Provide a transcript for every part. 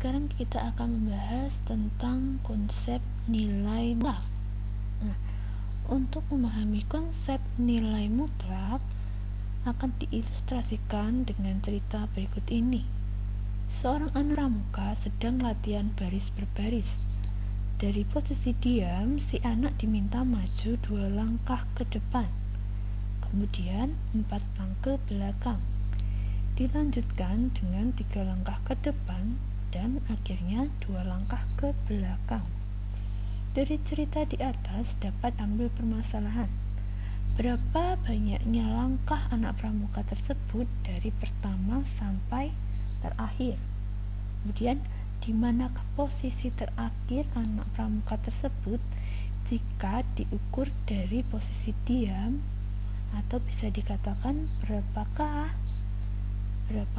sekarang kita akan membahas tentang konsep nilai mutlak. Nah, untuk memahami konsep nilai mutlak akan diilustrasikan dengan cerita berikut ini. Seorang anak pramuka sedang latihan baris berbaris. Dari posisi diam, si anak diminta maju 2 langkah ke depan, kemudian 4 langkah ke belakang. Dilanjutkan dengan 3 langkah ke depan dan akhirnya 2 langkah ke belakang. Dari cerita di atas dapat ambil permasalahan. Berapa banyaknya langkah anak pramuka tersebut dari pertama sampai terakhir? Kemudian, di manakah posisi terakhir anak pramuka tersebut jika diukur dari posisi diam, atau bisa dikatakan berapa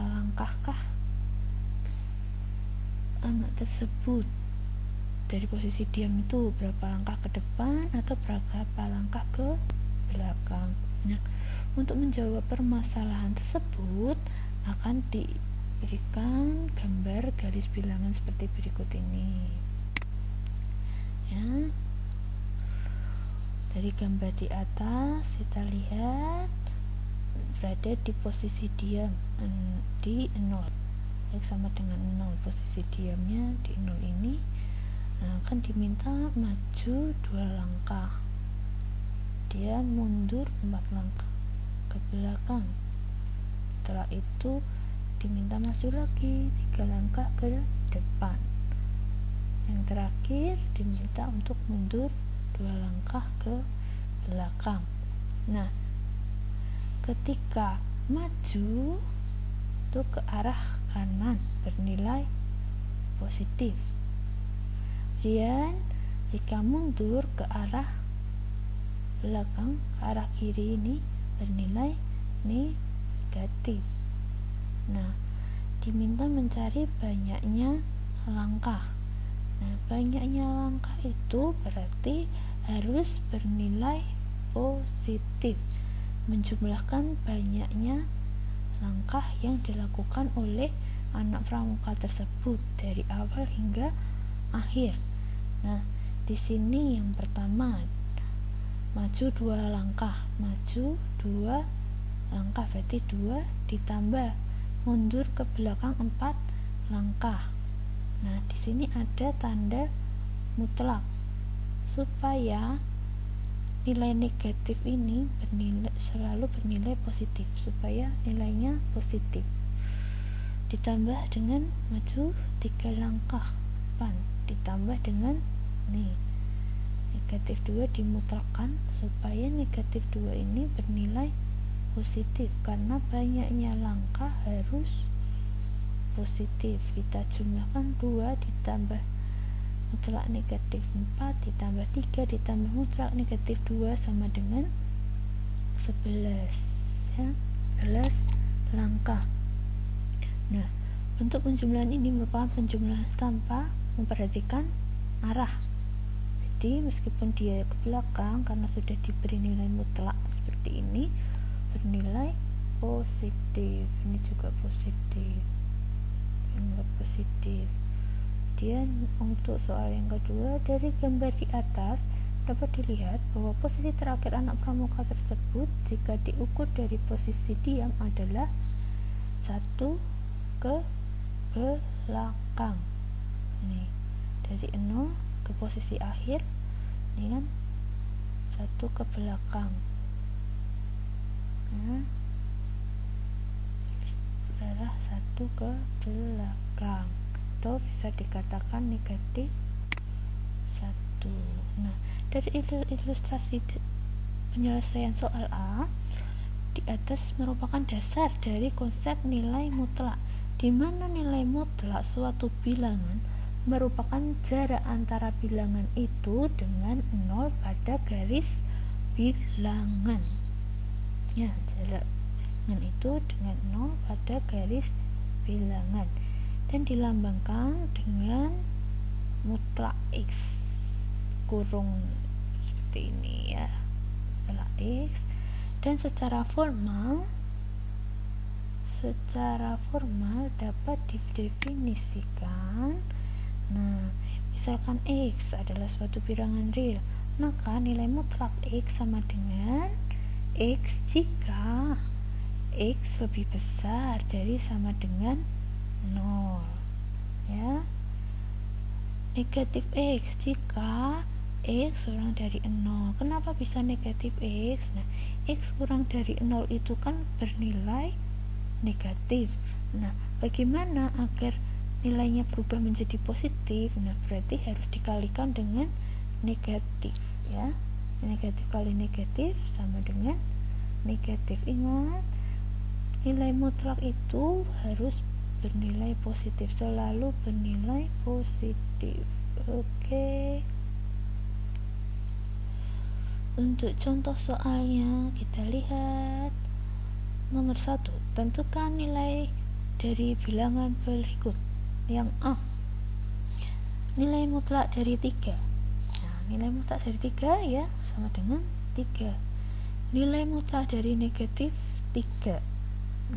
langkahkah anak tersebut dari posisi diam itu, berapa langkah ke depan atau berapa langkah ke belakang. Nah, untuk menjawab permasalahan tersebut akan diberikan gambar garis bilangan seperti berikut ini ya. Dari gambar di atas kita lihat berada di posisi diam di 0, sama dengan 0. Posisi diamnya di 0 ini akan diminta maju 2 langkah, dia mundur 4 langkah ke belakang. Setelah itu diminta maju lagi 3 langkah ke depan. Yang terakhir diminta untuk mundur 2 langkah ke belakang. Nah, ketika maju itu ke arah kanan bernilai positif. Kemudian jika mundur ke arah belakang, ke arah kiri ini bernilai negatif. Nah, diminta mencari banyaknya langkah. Nah, banyaknya langkah itu berarti harus bernilai positif, menjumlahkan banyaknya langkah yang dilakukan oleh anak pramuka tersebut dari awal hingga akhir. Nah, di sini yang pertama maju 2 langkah, maju 2 langkah berarti 2 ditambah mundur ke belakang 4 langkah. Nah, di sini ada tanda mutlak supaya nilai negatif ini selalu bernilai positif, supaya nilainya positif. Ditambah dengan maju 3 langkah depan, ditambah dengan negatif 2 dimutlakkan supaya negatif 2 ini bernilai positif, karena banyaknya langkah harus positif. Kita jumlahkan 2 ditambah mutlak negatif 4 ditambah 3 ditambah mutlak negatif 2 sama dengan 11 ya, 11 langkah. Nah, untuk penjumlahan ini merupakan penjumlahan tanpa memperhatikan arah. Jadi meskipun dia ke belakang, karena sudah diberi nilai mutlak seperti ini, bernilai positif. Ini juga positif, ini positif. Kemudian untuk soal yang kedua, dari gambar di atas dapat dilihat bahwa posisi terakhir anak pramuka tersebut jika diukur dari posisi diam adalah 1 ke belakang. Ini dari 0 ke posisi akhir, ini kan 1 ke belakang. Nah, adalah 1 ke belakang, atau bisa dikatakan negatif 1. Nah, dari ilustrasi penyelesaian soal A di atas merupakan dasar dari konsep nilai mutlak, di mana nilai mutlak suatu bilangan merupakan jarak antara bilangan itu dengan 0 pada garis bilangan. Ya, jarak dengan itu dengan 0 pada garis bilangan, dan dilambangkan dengan mutlak X kurung seperti ini ya, mutlak X. Dan secara formal secara formal dapat didefinisikan. Nah, misalkan X adalah suatu bilangan real, maka nilai mutlak X sama dengan X jika X lebih besar dari sama dengan 0, ya. Negatif X jika X kurang dari 0. Kenapa bisa negatif X? Nah, X kurang dari 0 itu kan bernilai negatif. Nah, bagaimana agar nilainya berubah menjadi positif? Nah, berarti harus dikalikan dengan negatif, ya. Negatif kali negatif sama dengan negatif. Ingat, nilai mutlak itu harus bernilai positif, selalu bernilai positif. Oke. Untuk contoh soalnya kita lihat. Nomor 1, tentukan nilai dari bilangan berikut. Yang A, nilai mutlak dari 3. Nah, nilai mutlak dari 3 ya sama dengan 3. Nilai mutlak dari negatif 3.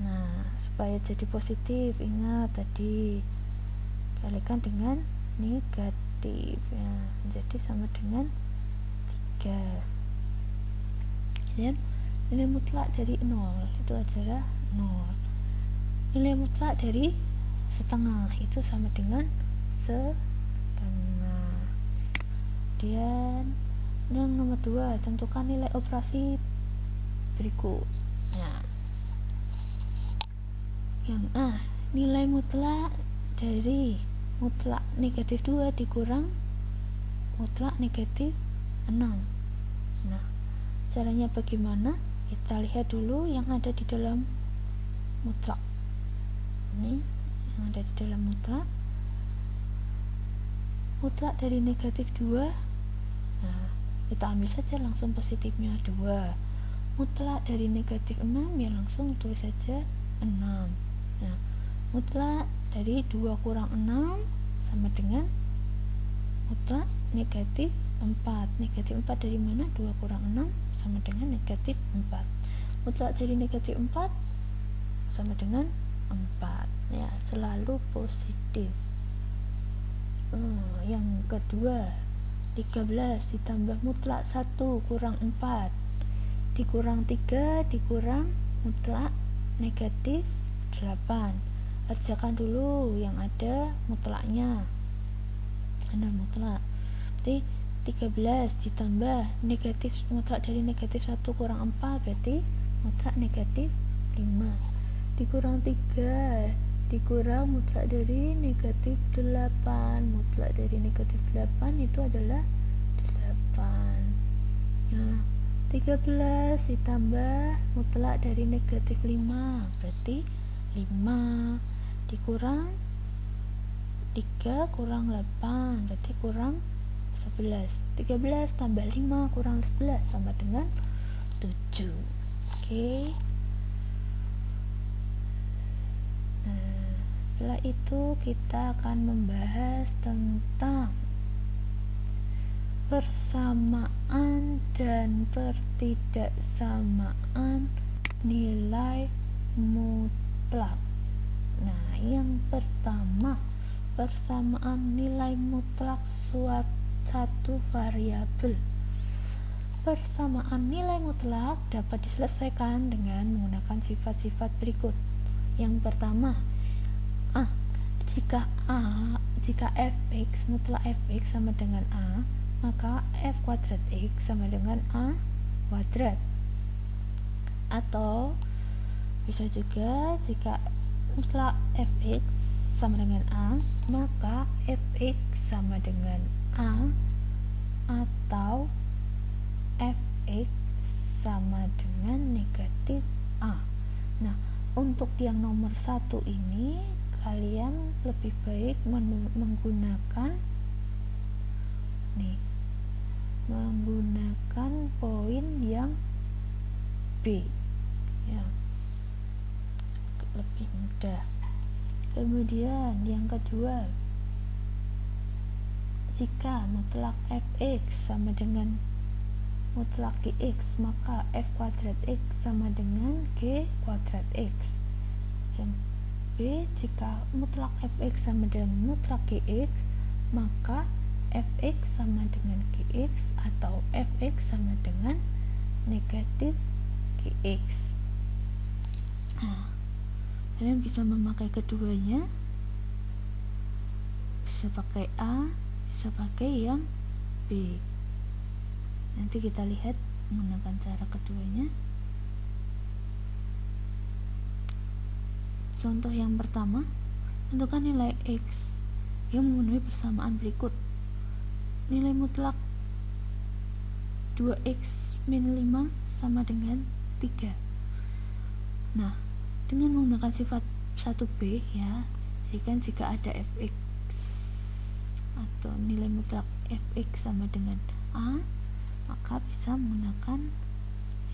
Nah, supaya jadi positif, ingat tadi kalikan dengan negatif, ya, jadi sama dengan 3. Dan nilai mutlak dari 0 itu adalah 0. Nilai mutlak dari setengah itu sama dengan setengah. Kemudian yang nomor 2, tentukan nilai operasi berikut. Nah, yang A, nilai mutlak dari mutlak negatif 2 dikurang mutlak negatif 6. Nah, caranya bagaimana? Kita lihat dulu yang ada di dalam mutlak. Ini yang ada di dalam mutlak. Mutlak dari negatif 2. Nah, kita ambil saja langsung positifnya 2. Mutlak dari negatif 6 ya langsung tulis saja 6. Nah, mutlak dari 2 kurang 6 sama dengan mutlak negatif 4. Negatif 4 dari mana? 2 kurang 6 sama dengan negatif 4. Mutlak dari negatif 4 sama dengan 4, ya, selalu positif. Yang kedua, 13 ditambah mutlak 1 kurang 4 dikurang 3 dikurang mutlak negatif 8. Kerjakan dulu yang ada mutlaknya. Ada mutlak. Berarti 13 ditambah negatif mutlak dari negatif 1 kurang 4 berarti mutlak negatif 5. Dikurang 3 dikurang mutlak dari negatif 8. Mutlak dari negatif 8 itu adalah 8. Nah, 13 ditambah mutlak dari negatif 5 berarti 5 dikurang 3 kurang 8 berarti kurang 11. 13 tambah 5 kurang 11 sama dengan 7. Oke. Nah, setelah itu kita akan membahas tentang persamaan dan pertidaksamaan nilai mutlak. Nah, yang pertama, persamaan nilai mutlak satu variabel. Persamaan nilai mutlak dapat diselesaikan dengan menggunakan sifat-sifat berikut. Yang pertama, jika fx mutlak fx sama dengan a, maka f kuadrat x sama dengan a kuadrat. Atau bisa juga jika mutlak fx sama dengan a, maka fx sama dengan a atau fx sama dengan negatif a. Nah, untuk yang nomor 1 ini kalian lebih baik menggunakan poin yang B, ya, lebih mudah. Kemudian yang kedua, jika mutlak fx sama dengan mutlak gx, maka f kuadrat x sama dengan g kuadrat x. Yang B, jika mutlak fx sama dengan mutlak gx, maka fx sama dengan gx atau fx sama dengan negatif gx. Nah, kalian bisa memakai keduanya, bisa pakai A, bisa pakai yang B. Nanti kita lihat menggunakan cara keduanya. Contoh yang pertama, tentukan nilai X yang memenuhi persamaan berikut. Nilai mutlak 2X min 5 sama dengan 3. Nah, dengan menggunakan sifat 1B ya, jadi kan jika ada fx atau nilai mutlak fx sama dengan A, maka bisa menggunakan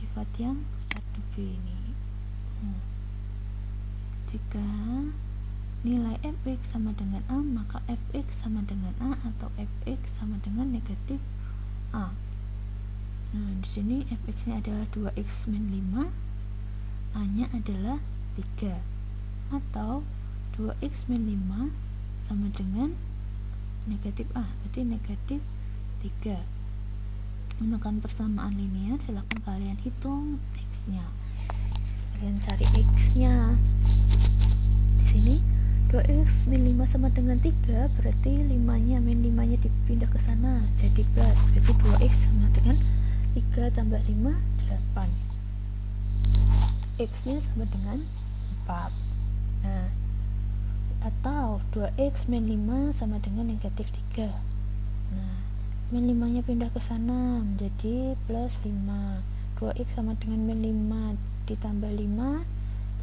sifat yang 1B ini. Jika nilai fx sama dengan A, maka fx sama dengan A atau fx sama dengan negatif A. Nah, di sini fx-nya adalah 2x min 5, A-nya adalah 3, atau 2x min 5 sama dengan negatif A, berarti negatif 3. Menggunakan persamaan linear, silakan kalian hitung X-nya. Kalian cari X-nya. Di sini 2x min 5 sama dengan 3, berarti 5-nya min 5-nya dipindah ke sana jadi plus, berarti 2x sama dengan 3 tambah 5, 8. X-nya sama dengan 4. Nah, atau 2x min 5 sama dengan negatif 3. Nah, min 5 nya pindah ke sana menjadi plus 5. 2x sama dengan min 5 ditambah 5,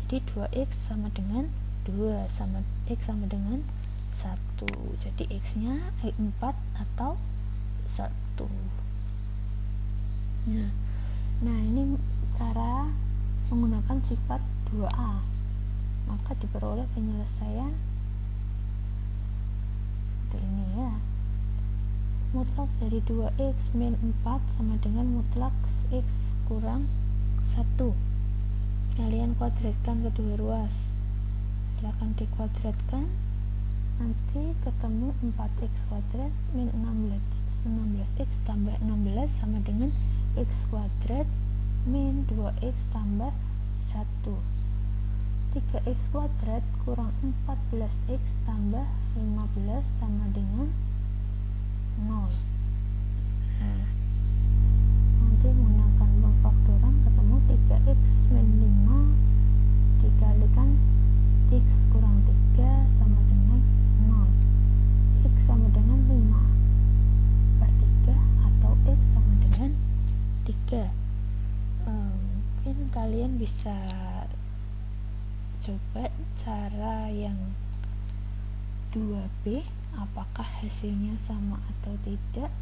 jadi 2x sama dengan 2, sama x sama dengan 1. Jadi x nya 4 atau 1. Nah, ini cara menggunakan sifat 2A, maka diperoleh penyelesaian seperti ini ya. Mutlak dari 2x min 4 sama dengan mutlak x kurang 1. Kalian kuadratkan kedua ruas, silahkan dikuadratkan, nanti ketemu 4x kuadrat min 16x tambah 16 sama dengan x kuadrat min 2x tambah 1. 3x kuadrat kurang 14x tambah 15 sama dengan 0. Nah, nanti menggunakan pemfaktoran ketemu 3x min 5 dikalikan x kurang 3 sama dengan 0. X sama dengan 5/3 atau x sama dengan 3. Mungkin kalian bisa coba cara yang 2B, apakah hasilnya sama atau tidak.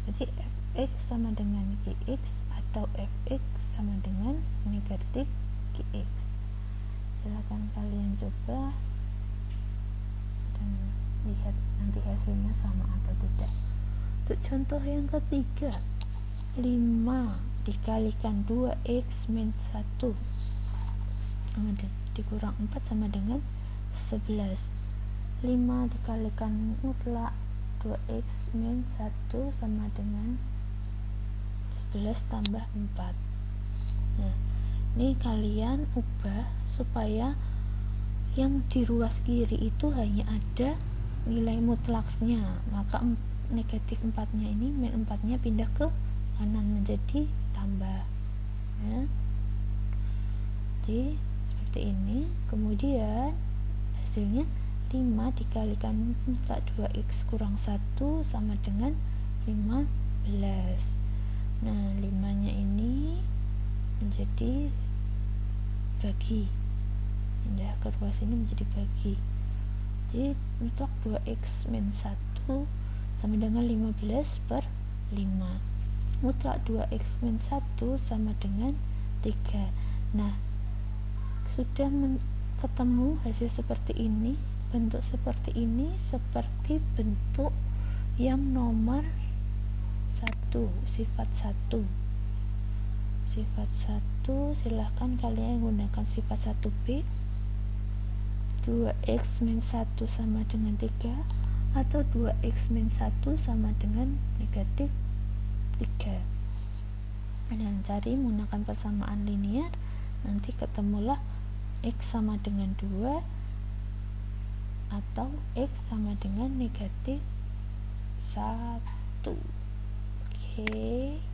Jadi fx sama dengan gx atau fx sama dengan negatif gx. Silahkan kalian coba dan lihat nanti hasilnya sama atau tidak. Untuk contoh yang ketiga, 5 dikalikan 2x min 1 dikurang 4 sama dengan 11. 5 dikalikan mutlak 2x min 1 sama dengan 11 tambah 4. Nah, ini kalian ubah supaya yang di ruas kiri itu hanya ada nilai mutlaknya, maka negatif 4 nya ini min 4 nya pindah ke kanan menjadi tambah ya. Jadi seperti ini. Kemudian hasilnya 5 dikalikan mutlak 2x kurang 1 sama dengan 15. Nah, 5 nya ini menjadi bagi, pindah ke ruas ini menjadi bagi. Jadi mutlak 2x min 1 sama dengan 15/5. Mutlak 2x min 1 sama dengan 3. Nah, sudah ketemu hasil seperti ini, bentuk seperti ini, seperti bentuk yang nomor 1, sifat 1. Sifat 1, silahkan kalian gunakan sifat 1B 2x min 1 sama dengan 3 atau 2x min 1 sama dengan negatif 3. Dan cari menggunakan persamaan linear, nanti ketemulah x sama dengan 2 atau x sama dengan negatif 1. Oke.